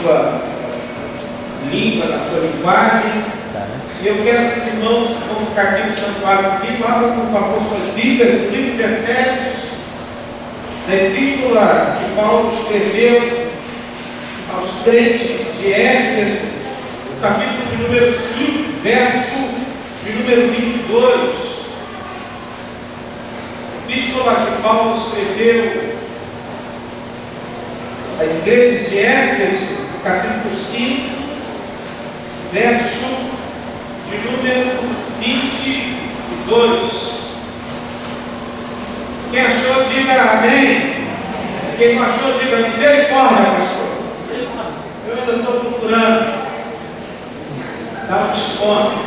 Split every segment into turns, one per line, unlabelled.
sua língua, na sua linguagem. E eu quero que os irmãos que vão ficar aqui no santuário comigo, abram por favor suas Bíblias, no livro de Efésios, na epístola que Paulo escreveu aos crentes de Éfeso, no capítulo de número 5, verso de número 22. Epístola que Paulo escreveu às igrejas de Éfeso, capítulo 5, verso de número 22. Quem achou, diga amém. Quem não achou, diga misericórdia, pastor. Eu ainda estou procurando. Dá um desconto.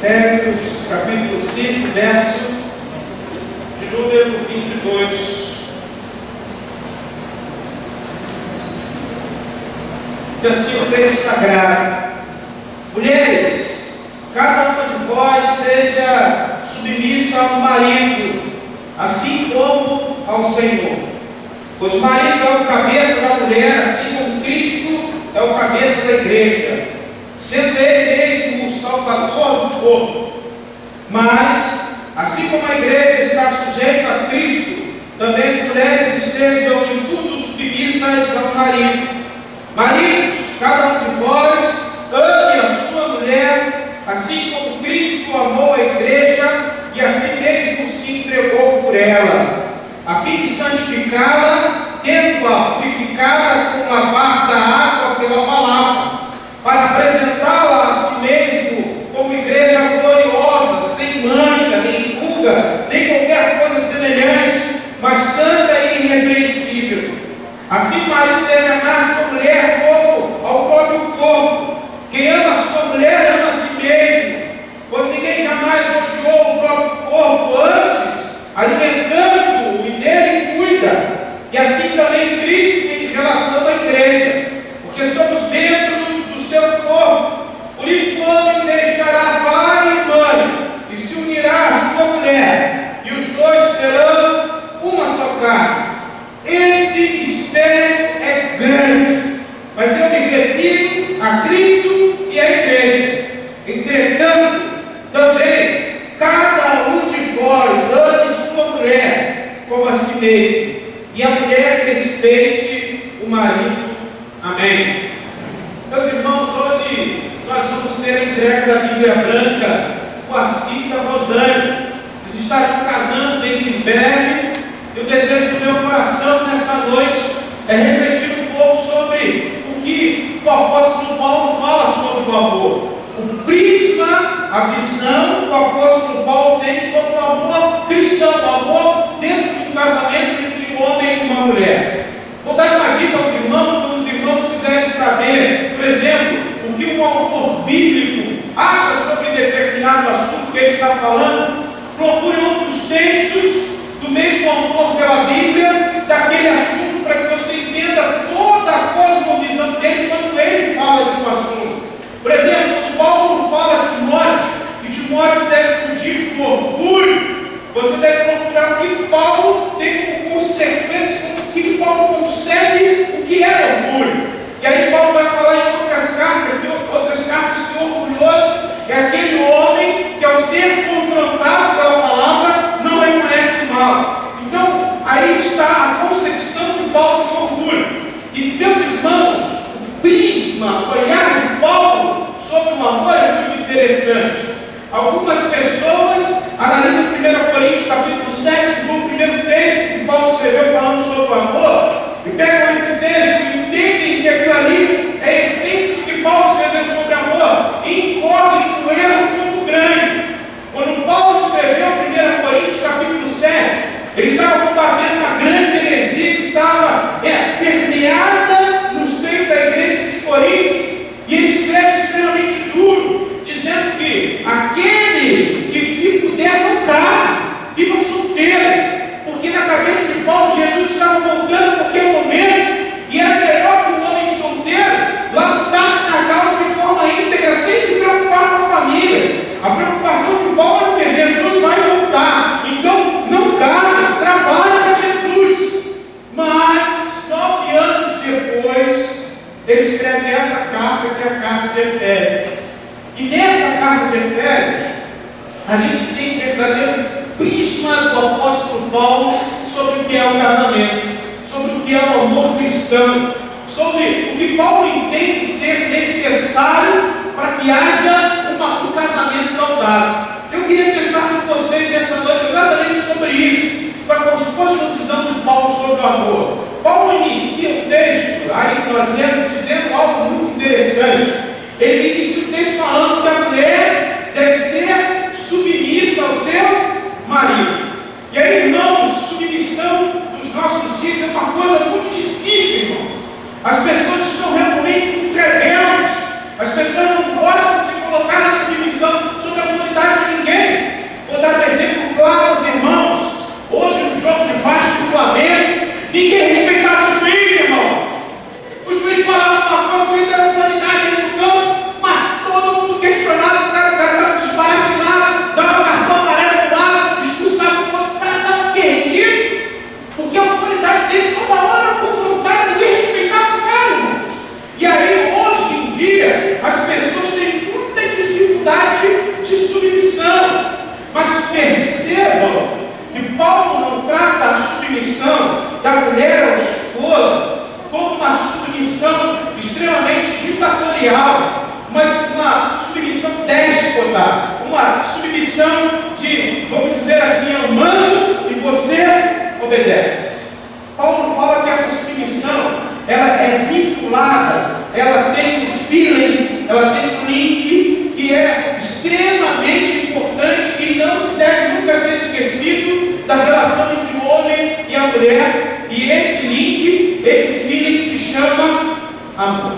Efésios, capítulo 5, verso de número 22. Diz assim o texto sagrado: mulheres, cada uma de vós seja submissa ao marido, assim como ao Senhor. Pois o marido é o cabeça da mulher, assim como Cristo é o cabeça da igreja, sendo ele mesmo o salvador do corpo. Mas, assim como a igreja está sujeita a Cristo, também as mulheres estejam em tudo submissas ao marido. Maridos, cada um de vós ame a sua mulher, assim como Cristo amou a igreja e assim mesmo se entregou por ela, a fim de santificá-la, tendo-a purificada com o lavar da água pela palavra, para apresentá-la a si mesmo como igreja gloriosa, sem mancha, nem pulga, nem qualquer coisa semelhante, mas santa e irrepreensível. Assim o marido deve amar sua mulher como ao próprio corpo. Quem ama a sua mulher ama a si mesmo, pois ninguém jamais odiou o próprio corpo, antes alimentando-o e dele cuida. E assim também Cristo em relação à igreja, porque somos membros do seu corpo. Por isso o homem deixará pai e mãe e se unirá à sua mulher, e os dois terão uma só carne. Esse mistério é grande, mas eu me refiro a Cristo e à igreja. Entretanto, também cada um de vós ame sua mulher como a si mesmo, e a mulher respeite o marido. Amém. Meus irmãos, hoje nós vamos ter a entrega da Bíblia Branca com a Cida Rosane. Eles estarão casando dentro em breve. E o desejo do meu coração nessa noite é refletir um pouco sobre o que o apóstolo Paulo fala sobre o amor. O prisma, a visão que o apóstolo Paulo tem sobre o amor cristão, o amor dentro de um casamento entre um homem e uma mulher. Vou dar uma dica aos irmãos, quando os irmãos quiserem saber, por exemplo, o que um autor bíblico acha sobre determinado assunto que ele está falando. Procure outros textos do mesmo autor pela Bíblia, daquele assunto, para que você entenda toda a cosmovisão dele quando ele fala de um assunto. Por exemplo, quando Paulo fala de Timóteo, que Timóteo deve fugir do orgulho, você deve procurar o que Paulo tem como consequência, o que Paulo consegue, o que é orgulho. E aí Paulo vai falar em outras cartas que o orgulhoso é aquele homem que, ao ser confrontado pela palavra, não reconhece o mal. Então, aí está a concepção de Paulo de orgulho. E, meus irmãos, o prisma, o olhar de Paulo sobre o amor é muito interessante. Algumas pessoas analisam 1 Coríntios capítulo 7, que foi o primeiro texto que Paulo escreveu falando sobre o amor, e pegam esse texto e entendem que aquilo ali é a essência do que Paulo escreveu sobre amor, e incorrem um erro muito grande. Quando Paulo escreveu 1 Coríntios capítulo 7, ele estava combatendo uma grande heresia que estava permeada no seio da igreja dos Coríntios, e ele escreve extremamente duro, dizendo que aquele que, se puder, não case, viva solteiro, porque na cabeça de Paulo Jesus estava voltando escreve essa carta, que é a carta de Efésios. E nessa carta de Efésios, a gente tem o verdadeiro prisma do apóstolo Paulo sobre o que é o casamento, sobre o que é o amor cristão, sobre o que Paulo entende ser necessário para que haja um casamento saudável. Eu queria pensar com vocês nessa noite exatamente sobre isso, com a cosmovisão de Paulo sobre o amor. Paulo inicia o texto, aí que nós lemos, dizendo algo muito interessante. Ele inicia o texto falando que a mulher deve ser submissa ao seu marido. E aí, irmãos, submissão nos nossos dias é uma coisa muito difícil, irmãos. As pessoas estão realmente muito rebeldes. As pessoas não gostam de se colocar na submissão sobre a autoridade de ninguém. Vou dar um exemplo claro aos irmãos. Hoje, no jogo de Vasco e Flamengo, ninguém respeitava o juiz, irmão. O juiz falava uma coisa, o juiz era autoridade ali no campo, mas todo mundo questionava, o cara estava desbaratinado, dava cartão amarelo do lado, expulsava o outro, o cara estava perdido, porque a autoridade dele toda hora era confrontada, ninguém respeitava o cara, irmão. E aí, hoje em dia, as pessoas têm muita dificuldade de submissão, mas percebam que Paulo não trata a submissão da mulher ao esposo como uma submissão extremamente ditatorial, uma submissão déspota, uma submissão de, vamos dizer assim, eu mando e você obedece. Paulo fala que essa submissão ela é vinculada, ela tem um feeling, ela tem um link que é extremamente importante e não se deve nunca ser esquecido da relação entre o homem e a mulher. E esse link, esse feeling se chama amor.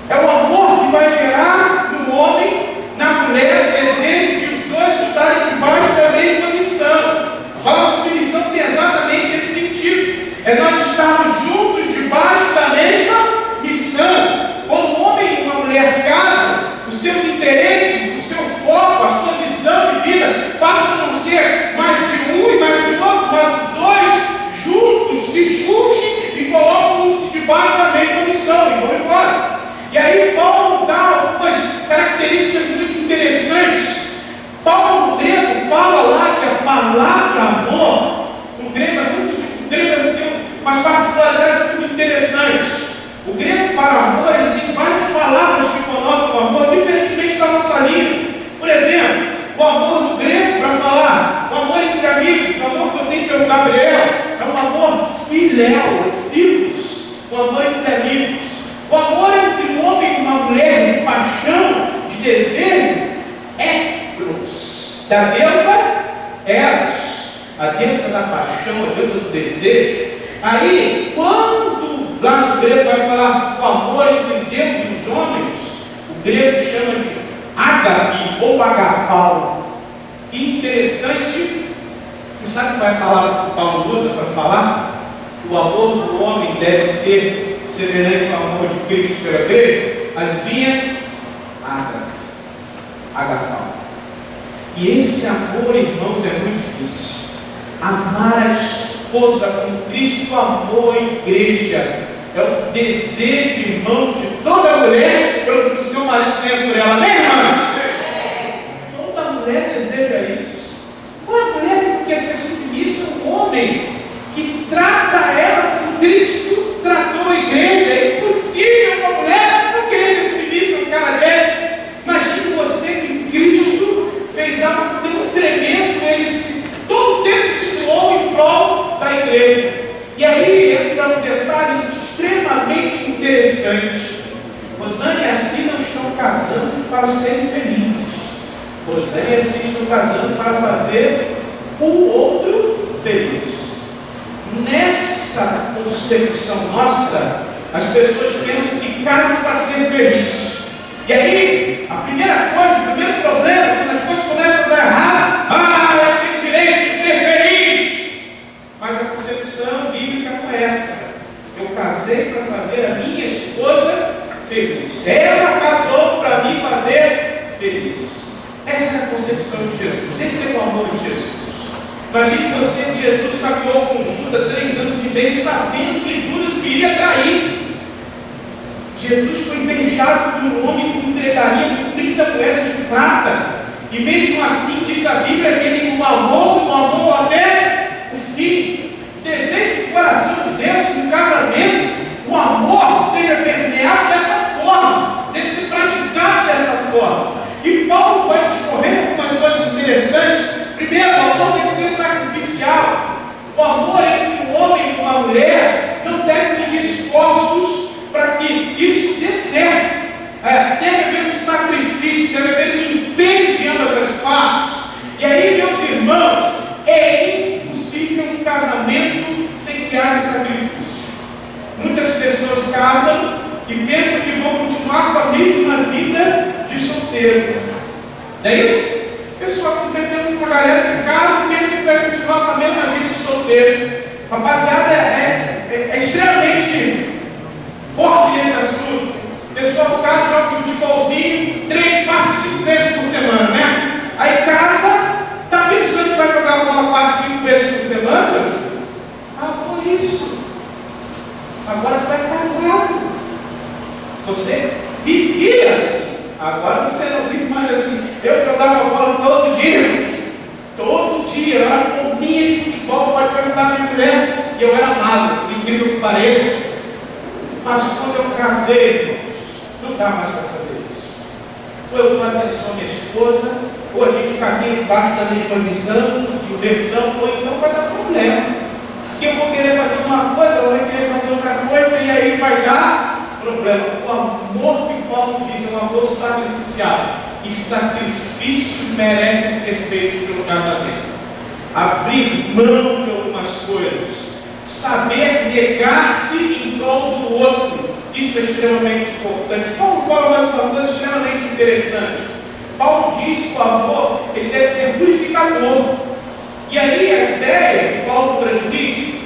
É o amor que vai gerar no homem, na mulher, o desejo de os dois estarem debaixo da mesma missão. A palavra submissão tem exatamente esse sentido. É nós estarmos juntos debaixo da mesma missão. Quando um homem e uma mulher casam, os seus interesses, o seu foco, a sua visão de vida passam a não ser mais de um e mais de outro, mas os dois juntos se juntem e colocam-se debaixo da mesma missão e vão embora. E aí Paulo dá algumas características muito interessantes. Paulo no grego fala lá que a palavra amor, o grego tem umas particularidades muito interessantes. O grego para amor, ele tem várias palavras que conotam o amor, diferentemente da nossa língua. Por exemplo, o amor no grego, para falar, o amor entre amigos, o amor que eu tenho pelo Gabriel, é um amor filéu, filhos, o amor entre amigos. O amor entre um homem e uma mulher, de paixão, de desejo, é eros. Da deusa, eros. A deusa da paixão, a deusa do desejo. Aí, quando lá no grego vai falar o amor entre Deus e os homens, o grego chama de agape ou agapau. Interessante, você sabe qual é a palavra que Paulo usa para falar? O amor do homem deve ser semelhante ao amor de Cristo pela igreja. Adivinha? Agapau. E esse amor, irmãos, é muito difícil. Amar a esposa com Cristo amou a igreja. É o desejo, irmãos, de toda mulher pelo que o seu marido tenha por ela. Amém, irmãos? Toda mulher deseja isso. Uma mulher que quer ser submissa a um homem que trata ela como Cristo tratou a igreja. É impossível uma mulher não querer ser submissa a um cara desse. Imagine você que Cristo fez algo tão tremendo, ele todo o tempo se doou em prol da igreja. E aí entra um detalhe extremamente interessante. Rosane e assim não estão casando para serem felizes. Rosane e assim estão casando para fazer o outro feliz. Nessa concepção nossa, as pessoas pensam que casam para ser feliz. E aí, a primeira coisa, o primeiro problema, quando as coisas começam a dar errado, eu tenho direito de ser feliz. Mas a concepção bíblica não é essa. Eu casei para fazer a minha esposa feliz. Ela casou para me fazer feliz. Essa é a concepção de Jesus. Esse é o amor de Jesus. Imagine você que Jesus caminhou com Judas 3 anos e meio, sabendo que Judas queria trair. Jesus foi beijado por um homem que entregaria por 30 moedas de prata. E mesmo assim, diz a Bíblia que ele o amou até o fim. Desejo do coração de Deus que no casamento o amor seja permeado dessa forma, deve ser praticado dessa forma. E Paulo vai discorrer algumas coisas interessantes. Primeiro, o amor deve ser sacrificial. O amor entre um homem e uma mulher não deve pedir esforços para que isso dê certo. Deve haver um sacrifício, deve haver um empenho de ambas as partes. E aí, meus irmãos, é impossível um casamento sem que haja sacrifício. Muitas pessoas casam e pensam que vão continuar com a mesma vida de solteiro. Não é isso? O pessoal que tem uma galera de casa e pensa que vai continuar com a mesma vida de solteiro. Rapaziada, é extremamente forte nesse assunto. O pessoal do caso joga futebolzinho 3, 4, 5 vezes por semana, né? Aí casa, está pensando que vai jogar bola 4, 5 vezes por semana? Por isso. Agora tu é casado. Você vivia assim. Agora você não vive mais assim. Eu jogava bola todo dia. Todo dia. Eu era fominha de futebol. Pode perguntar para minha mulher. E eu era magro, por incrível que pareça. Mas quando eu casei, não dá mais para fazer isso. Ou eu dou atenção à minha esposa, ou a gente caminha embaixo da mesma visão, direção, ou então vai dar problema. Que eu vou querer fazer uma coisa, ela vai querer fazer outra coisa, e aí vai dar problema. O amor que Paulo diz é um amor sacrificial. E sacrifícios merecem ser feitos pelo casamento. Abrir mão de algumas coisas. Saber negar-se em prol do outro. Isso é extremamente importante. Paulo fala mais uma coisa extremamente interessante. Paulo diz que o amor ele deve ser purificador. E aí a ideia que Paulo transmite,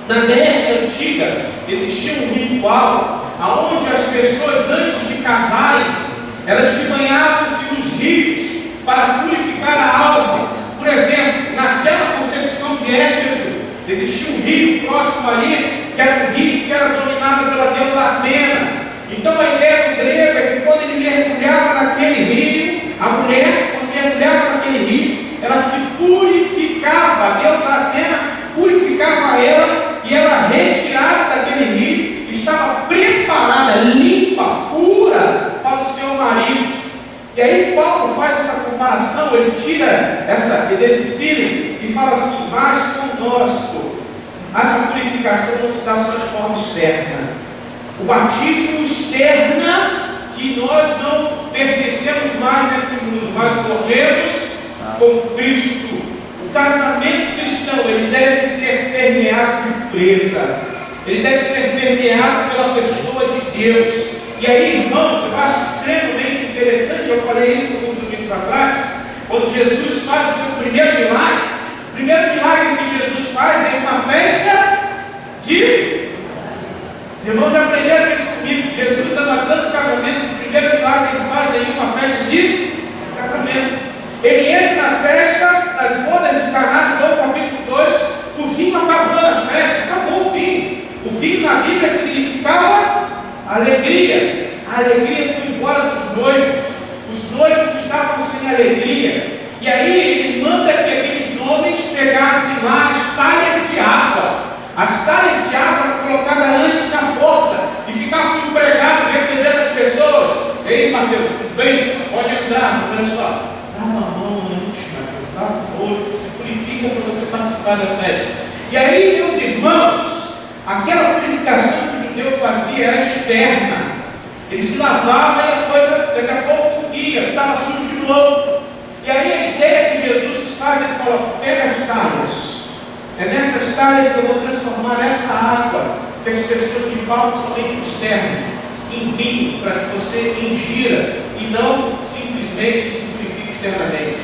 na Grécia Antiga, existia um ritual onde as pessoas antes de casarem-se, elas se banhavam-se nos rios para purificar a alma. Por exemplo, naquela concepção de Éfeso, existia um rio próximo ali, que era um rio que era dominado pela deusa Atena. Então a ideia do grego é que quando ele mergulhava naquele rio, a mulher, quando mergulhava naquele rio, ela se purificava, a deusa Atena purificava ela, e ela retirada daquele rio, estava preparada, limpa, pura para o seu marido. E aí Paulo faz essa comparação, ele tira desse feeling e fala assim: mas conosco, essa purificação não se dá só de forma externa. O batismo externa que nós não pertencemos mais a esse mundo, nós morremos com Cristo. O casamento cristão, ele deve ser permeado de pureza, ele deve ser permeado pela pessoa de Deus. E aí, irmãos, eu acho extremamente interessante, eu falei isso alguns domingos atrás, quando Jesus faz o seu primeiro milagre. O primeiro milagre que Jesus faz é uma festa de... Os irmãos já aprenderam isso comigo. Jesus ama tanto casamento, o primeiro milagre que ele faz é uma festa de casamento. Ele entra na festa, nas bodas de Caná, de João capítulo 2, o vinho acabou na festa, acabou o vinho. O vinho na Bíblia significava alegria. A alegria foi embora dos noivos. Os noivos estavam sem alegria. E aí ele manda que aqueles homens pegassem lá as talhas de água. As talhas de água colocadas antes na porta. E ficavam empregados recebendo as pessoas. Ei, Mateus, tudo bem? Pode entrar, olha só. Dá uma mão íntima, dá um rosto, se purifica para você participar da festa. E aí, meus irmãos, aquela purificação que o judeu fazia era externa. Ele se lavava e a coisa, daqui a pouco, ia, estava sujo de novo. E aí a ideia que Jesus faz, ele fala: pega as talhas. É nessas talhas que eu vou transformar essa água que as pessoas que falam somente o externo em vinho, para que você ingira e não simplesmente se purifique externamente.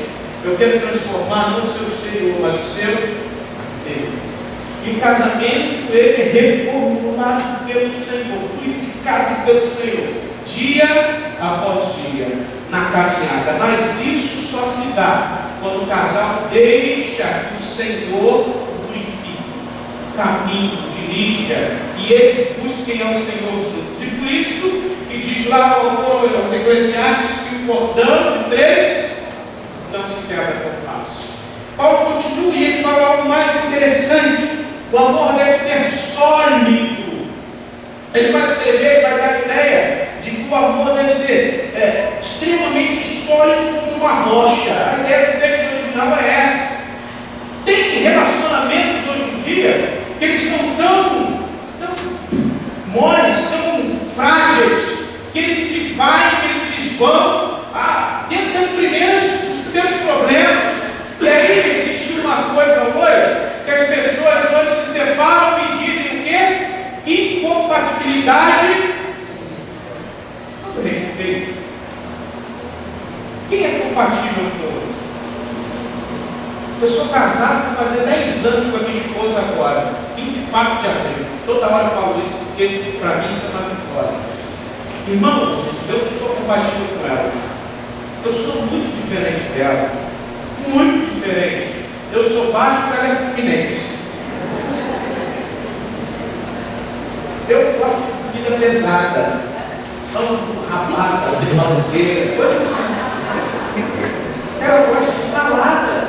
Eu quero transformar não o seu exterior, mas o seu interior. E o casamento, ele é reformulado pelo Senhor, purificado pelo Senhor, dia após dia, na caminhada. Mas isso só se dá quando o casal deixa que o Senhor purifique. caminho, dirija, e eles busquem ao Senhor juntos. E por isso que diz lá o autor aos Eclesiastes que o cordão de três não se quebra tão fácil. Paulo continua e ele fala algo mais interessante. O amor deve ser sólido. Ele vai escrever, vai dar a ideia de que o amor deve ser extremamente sólido como uma rocha. A ideia do texto original é essa. Tem relacionamentos hoje em dia que eles são tão moles, tão frágeis, que eles se vai, que eles se esvão dentro dos primeiros problemas. E aí existe uma coisa hoje, que as pessoas hoje se separam e dizem o quê? Incompatibilidade do respeito. Quem é compatível com o outro? Eu sou casado, vou fazer 10 anos com a minha esposa agora, 24 de abril. Toda hora eu falo isso porque para mim isso é uma vitória. Irmãos, eu sou compatível com ela. Eu sou muito diferente dela. Muito diferente. Eu sou Vasco, ela é Fluminense. Eu gosto de comida pesada. Rabada, salveira, coisa assim. Ela gosta de salada.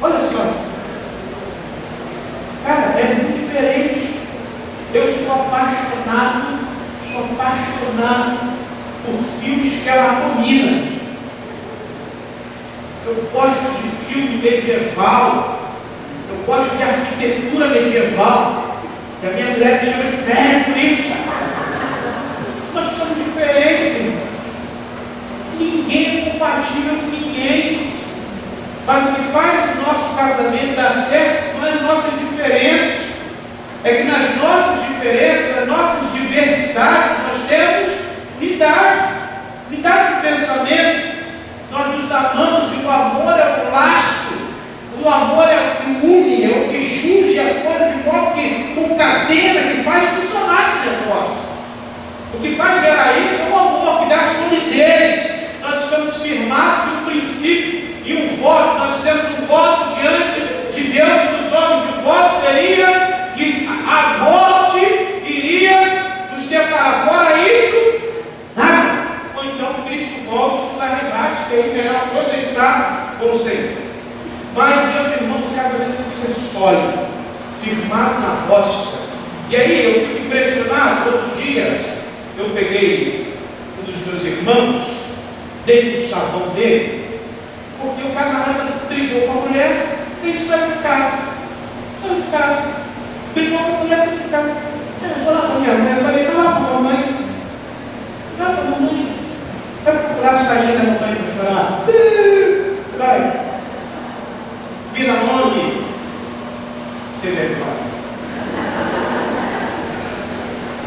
Olha só. Cara, é muito diferente. Eu sou apaixonado por filmes que ela abomina. Eu gosto de filme medieval. Eu gosto de arquitetura medieval. E a minha mulher me chama de velho por isso. Nós somos diferentes, irmão. Ninguém é compatível com ninguém. Mas o que faz o nosso casamento dar certo não é as nossas diferenças. É que nas nossas diferenças, nas nossas diversidades, nós temos unidade de pensamento. Nós nos amamos e o amor é o laço. O amor é o que une, é o que junge a coisa de modo que concatena, que faz funcionar esse negócio. O que faz gerar isso é o amor, que dá solidez. Nós estamos firmados em um princípio e um voto. Nós fizemos um voto diante de Deus e dos homens. E o voto seria que a morte iria nos separar. Fora isso, nada. Ou então Cristo volte e nos arrebate, que aí melhor coisa é estar com o Senhor. Mas, meus irmãos, o casamento tem que ser sólido, firmado na rocha. E aí eu fico impressionado. Outro dia eu peguei um dos meus irmãos, dei o sabão dele, porque o camarada brigou com a mulher, tem que sair de casa. Saiu de casa. Brigou com a mulher, saiu de casa. Eu vou lá para minha mãe, eu falei, vai lá para a mamãe. Vai para a mamãe. Vai procurar sair da mamãe e chorar. Vai. Vira nome. Você vergonha.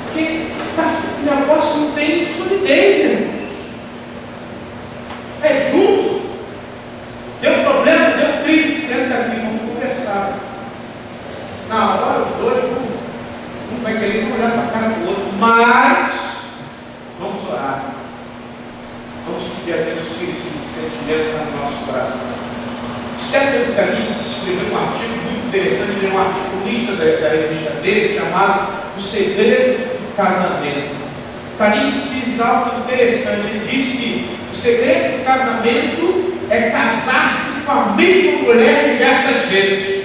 Porque o negócio não tem solidez, irmãos. É junto. Deu problema, deu crise. Senta aqui, vamos conversar. Na hora, os dois não vai querer olhar para a cara do outro, mas vamos orar. Vamos pedir a Deus que tire esse sentimento do nosso coração. Stephen Kanitz escreveu um artigo muito interessante, ele é um articulista da revista dele, chamado O Segredo do Casamento. Kanitz diz algo interessante, ele diz que o segredo do casamento é casar-se com a mesma mulher diversas vezes.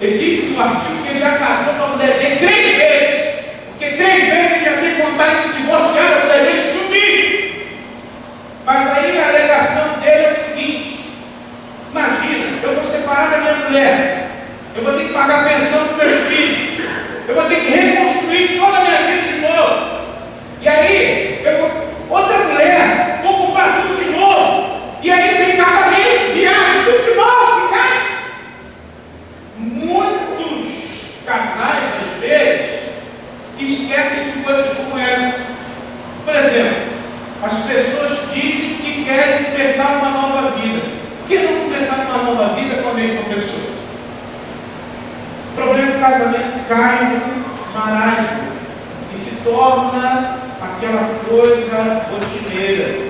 Ele diz no artigo que ele já casou com a mulher dele 3 vezes, porque 3 vezes ele já tem vontade de se divorciar da mulher dele e sumir. Mas aí a alegação dele é o seguinte: imagina, eu vou separar da minha mulher, eu vou ter que pagar a pensão dos meus filhos, eu vou ter que reconstruir toda a minha vida de novo. E aí, eu vou, outra mulher, vou comprar tudo de novo. E aí vem casamento, viagem, tudo de novo, de casa. Muitos casais, às vezes, esquecem de coisas como essa. Por exemplo, as pessoas dizem que querem começar uma nova vida. Por que não começar uma nova vida com a mesma pessoa? O problema do casamento cai no marasmo e se torna aquela coisa rotineira.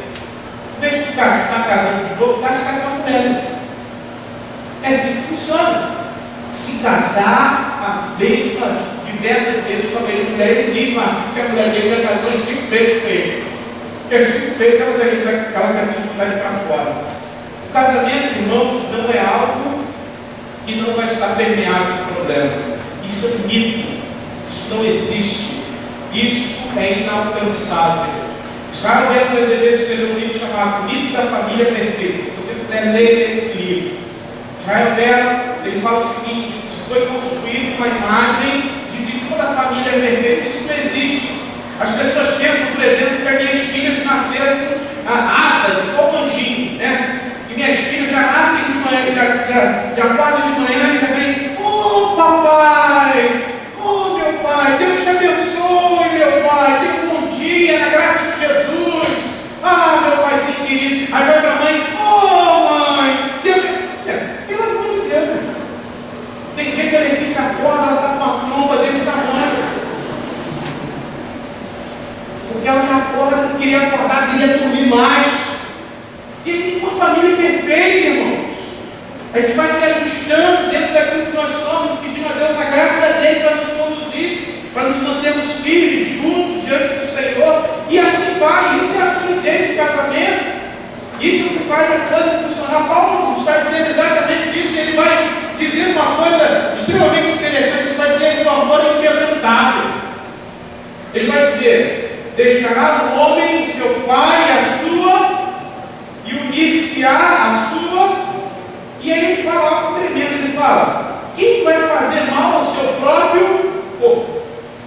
Em vez de estar casando de novo, está com a mulher. É assim que funciona. se casar a mesma, diversas vezes com a mesma mulher. Ele diz, Martim, que a mulher dele já casou em 5 vezes com ele. Porque as 5 vezes ela vai para fora. O casamento, irmãos, não é algo que não vai estar permeado de problema. Isso é um mito. Isso não existe. Isso é inalcançável. Israel Roberto Azevedo escreveu um livro chamado Mito da Família Perfeita. Se você puder ler esse livro, Israel Roberto, ele fala o seguinte: se foi construída uma imagem de que toda a família é perfeita. Isso não existe. As pessoas pensam, por exemplo, que as minhas filhas nasceram com asas, igual o anjinho, né? Que minhas filhas já nascem de manhã, já acordam de manhã e já vem: oh papai, oh meu pai, Deus te abençoe, meu pai, tenha um bom dia, na graça de Jesus. Ah, meu paizinho querido. Aí vai para a mãe: oh mãe, Deus te... Pelo amor de Deus, né? Tem dia que a Letícia acorda, ela está com uma tromba desse tamanho. Porque ela já acorda, queria acordar, queria dormir mais. E aí, uma família perfeita, irmãos. A gente vai se ajustando dentro daquilo que nós somos, pedindo a Deus a graça dele para nos conduzir, para nos mantermos firmes, juntos, diante do Senhor. E assim vai. Isso é a solidez do casamento. Isso que faz a coisa funcionar. Paulo está dizendo exatamente isso. Ele vai dizer uma coisa extremamente interessante. Ele vai dizer que o amor é inquebrantável. Ele vai dizer: deixará o homem o seu pai e a sua, e unir-se-á a sua. E aí ele fala algo tremendo. Ele fala: quem vai fazer mal ao seu próprio corpo?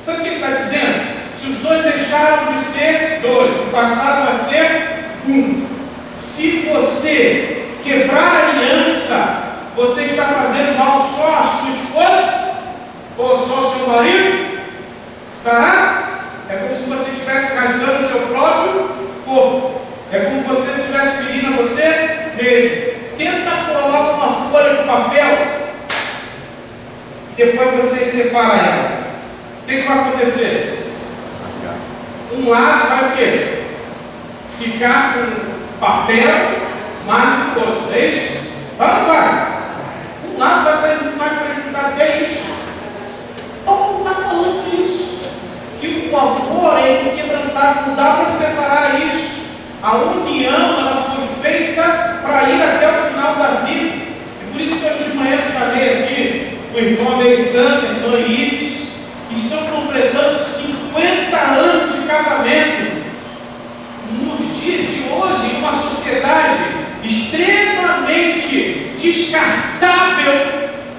Sabe o que ele está dizendo? Se os dois deixaram de ser dois e passaram a ser um, se você quebrar a aliança, você está fazendo mal só à sua esposa ou só ao seu marido? Tá? É como se você estivesse rasgando o seu próprio corpo. É como se você estivesse ferindo a você mesmo. Tenta colar uma folha de papel e depois você separa ela. O que vai acontecer? Um lado vai o quê? Ficar com papel mais do que o outro. É isso? Vai ou não vai? Um lado vai sair muito mais prejudicado. Que é isso? Paulo não está falando isso. Que o amor é inquebrantável, não dá para separar isso. A união, ela foi feita para ir até o final da vida. E por isso que hoje de manhã eu chamei aqui o irmão americano, a irmã Isis, que estão completando 50 anos de casamento. Nos dias de hoje, em uma sociedade extremamente descartável,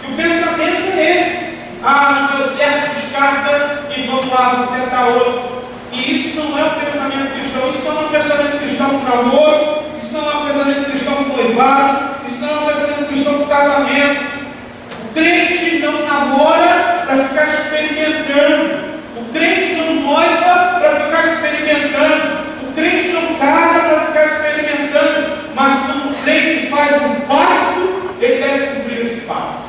que o pensamento é esse: ah, não deu certo, descarta e vamos lá, vamos tentar outro. E isso não é um pensamento cristão. Isso não é um pensamento cristão com namoro, isso não é um pensamento cristão com noivado, isso não é um pensamento cristão com casamento. O crente não namora para ficar experimentando, o crente não noiva para ficar experimentando, o crente não casa para ficar experimentando. Mas quando o crente faz um pacto, ele deve cumprir esse pacto.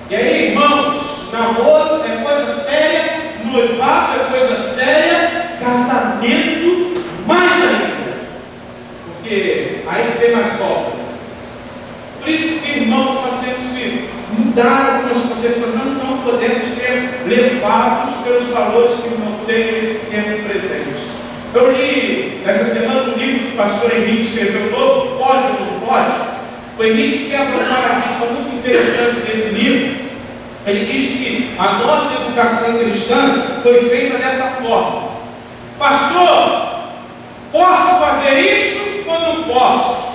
E aí, irmãos, namoro é coisa séria, noivado é coisa séria, casamento mais ainda, porque aí não tem mais volta. Por isso que, irmãos, nós temos que mudar algumas concepções. Nós não podemos ser levados pelos valores que não tem nesse tempo presente. Eu li essa semana um livro que o pastor Henrique escreveu, Novo Pode ou Não Pode. O Henrique quebra um paradigma muito interessante desse livro. Ele diz que a nossa educação cristã foi feita dessa forma: pastor, posso fazer isso ou não posso?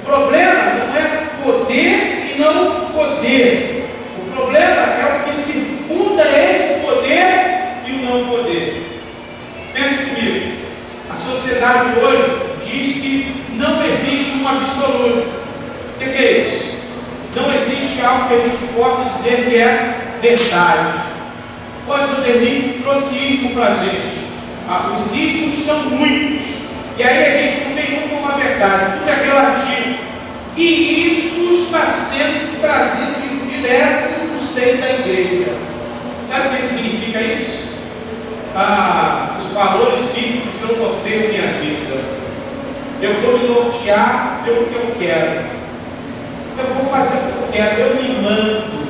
O problema não é poder e não poder. O problema é o que circunda esse poder e o não poder. Pense comigo. A sociedade hoje diz que não existe um absoluto. O que é isso? Não existe algo que a gente possa dizer que é verdade. O pós-modernismo trouxe ismo para a gente. Os ismos são muitos. E aí a gente não tem um como a verdade. Tudo é relativo. E isso está sendo trazido direto do seio da igreja. Sabe o que significa isso? Os valores bíblicos não norteiam minha vida. Eu vou me nortear pelo que eu quero. Eu vou fazer o que eu quero, eu me mando.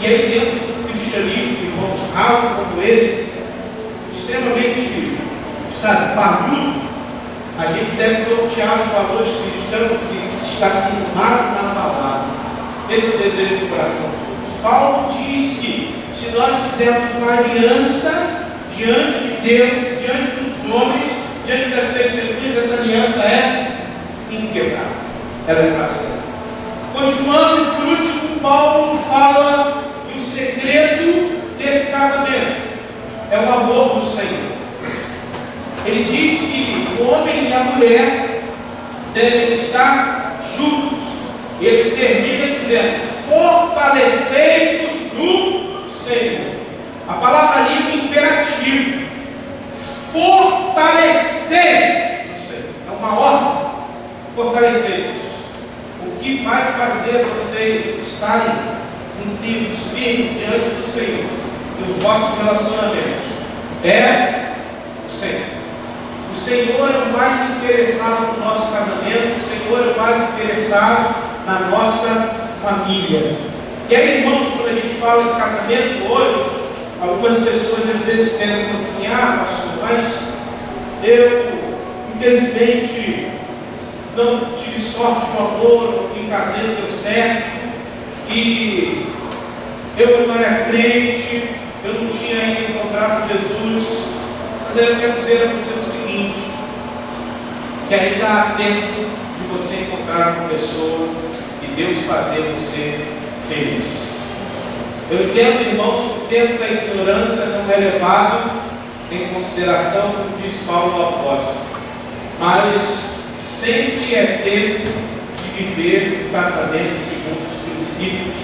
E aí, dentro do cristianismo, irmãos, algo como esse, extremamente, parrudo, a gente deve nortear os valores cristãos e estar firmado na palavra. Esse é o desejo do coração de Deus. Paulo diz que se nós fizermos uma aliança diante de Deus, diante dos homens, diante das testemunhas, essa aliança é inquebrável. Ela é para sempre. Continuando, por último, Paulo fala que o segredo desse casamento é o amor do Senhor. Ele diz que o homem e a mulher devem estar juntos. Ele termina dizendo: fortalecei-vos no Senhor. A palavra ali é imperativo. Fortalecei-vos no Senhor. É uma ordem. Fortalecei-vos. O que vai fazer vocês estarem inteiros, firmes diante do Senhor e os vossos relacionamentos é o Senhor. O Senhor é o mais interessado no nosso casamento, o Senhor é o mais interessado na nossa família. E aí, irmãos, quando a gente fala de casamento hoje, algumas pessoas às vezes pensam assim: pastor, mas eu, infelizmente, não tive sorte no amor, não me casei, não deu certo, e eu não era crente, eu não tinha ainda encontrado Jesus. Mas aí eu quero dizer a você o seguinte: que ainda há tempo de você encontrar uma pessoa e Deus fazer você feliz. Eu entendo, irmãos, que o tempo da ignorância não é levado em consideração, como diz Paulo o apóstolo, mas sempre é tempo de viver o casamento segundo os princípios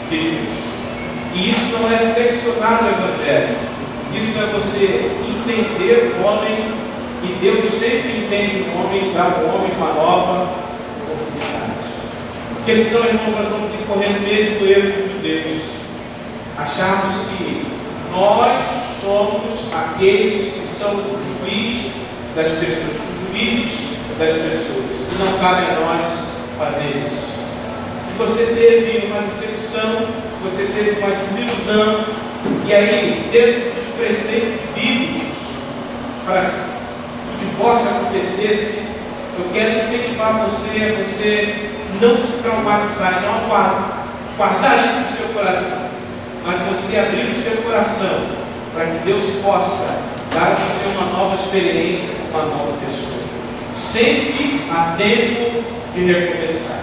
de Deus. E isso não é flexionar o Evangelho. Isso é você entender o homem, e Deus sempre entende o homem, dá ao homem uma nova oportunidade. Porque senão, irmão, nós vamos incorrer no mesmo erro dos judeus. Acharmos que nós somos aqueles que são o juiz das pessoas, os juízes das pessoas. E não cabe a nós fazer isso. Se você teve uma decepção, se você teve uma desilusão, e aí, dentro dos preceitos bíblicos, para que o divórcio acontecesse, eu quero incentivar você a você não se traumatizar, não guardar isso no seu coração, mas você abrir o seu coração para que Deus possa dar a você uma nova experiência com uma nova pessoa. Sempre há tempo de recomeçar,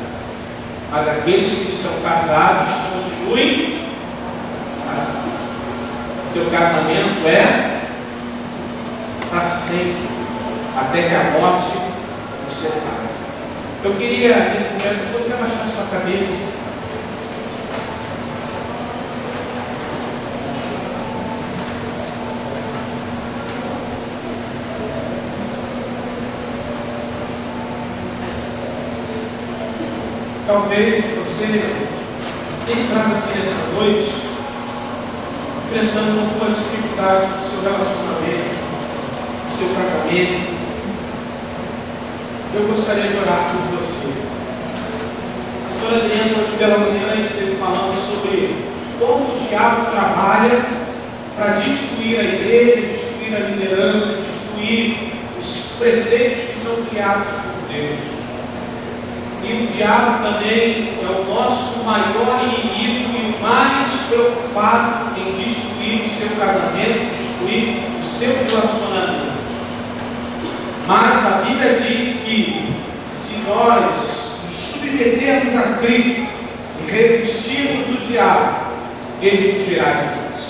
mas aqueles que estão casados continuem casados. O teu casamento é para sempre, até que a morte nos separe. Eu queria, nesse momento, que você abaixasse sua cabeça. Talvez você tenha entrado aqui nessa noite enfrentando algumas dificuldades no seu relacionamento, no seu casamento. Eu gostaria de orar por você. A senhora Adriana, hoje pela manhã, esteve falando sobre como o diabo trabalha para destruir a igreja, destruir a liderança, destruir os preceitos que são criados por Deus. E o diabo também é o nosso maior inimigo e o mais preocupado em destruir o seu casamento, destruir o seu relacionamento. Mas a Bíblia diz que se nós nos submetermos a Cristo e resistirmos o diabo, ele fugirá de nós.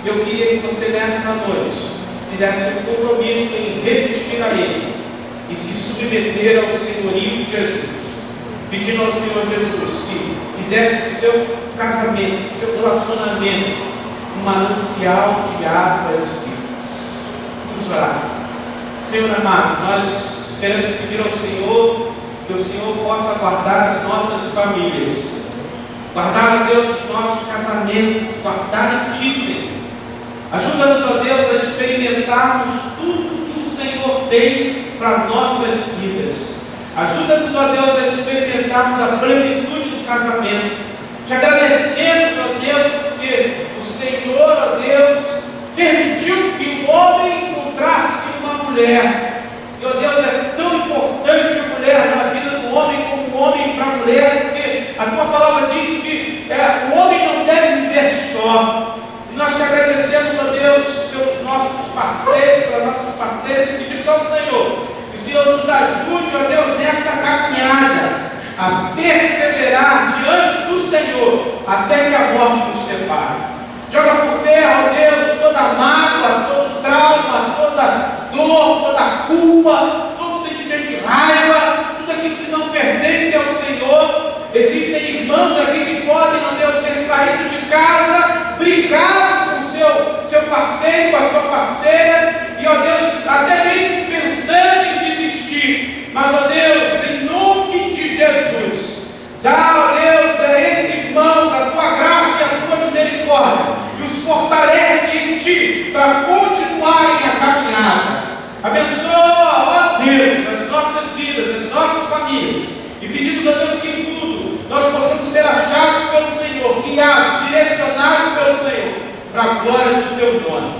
Eu queria que você nessa noite fizesse um compromisso em resistir a ele e se submeter ao senhorio de Jesus, pedindo ao Senhor Jesus que fizesse do seu casamento, do seu relacionamento, um manancial de águas vivas. Vamos orar. Senhor amado, nós queremos pedir ao Senhor que o Senhor possa guardar as nossas famílias, guardar, ó Deus, os nossos casamentos, guardar em Ti, Senhor. Ajuda-nos, ó Deus, a experimentarmos tudo que o Senhor tem para nossas vidas. Ajuda-nos, ó Deus, a experimentarmos a plenitude do casamento. Te agradecemos, ó Deus, Senhor nos ajude, ó Deus, nessa caminhada, a perseverar diante do Senhor, até que a morte nos separe. Joga por terra, ó Deus, toda mágoa, todo trauma, toda dor, toda culpa, todo sentimento de raiva, tudo aquilo que não pertence ao Senhor. Existem irmãos aqui que podem, ó Deus, ter saído de casa, brigado com o seu parceiro, com a sua parceira, e, ó Deus, até mesmo pensando em desistir. Mas, ó Deus, em nome de Jesus, dá, ó Deus, a esses irmãos a tua graça e a tua misericórdia, e os fortalece em ti, para continuarem a caminhada. Abençoa, ó Deus, as nossas vidas, as nossas famílias, e pedimos a Deus que em tudo nós possamos ser achados pelo Senhor, guiados, direcionados pelo Senhor, para a glória do teu nome.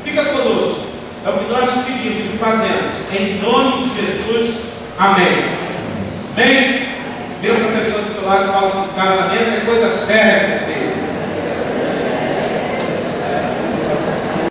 Fica conosco, é o que nós pedimos e fazemos, em nome de Jesus, amém. Amém? Vira para a pessoa do seu lado e fala assim: casamento é coisa séria, meu Deus.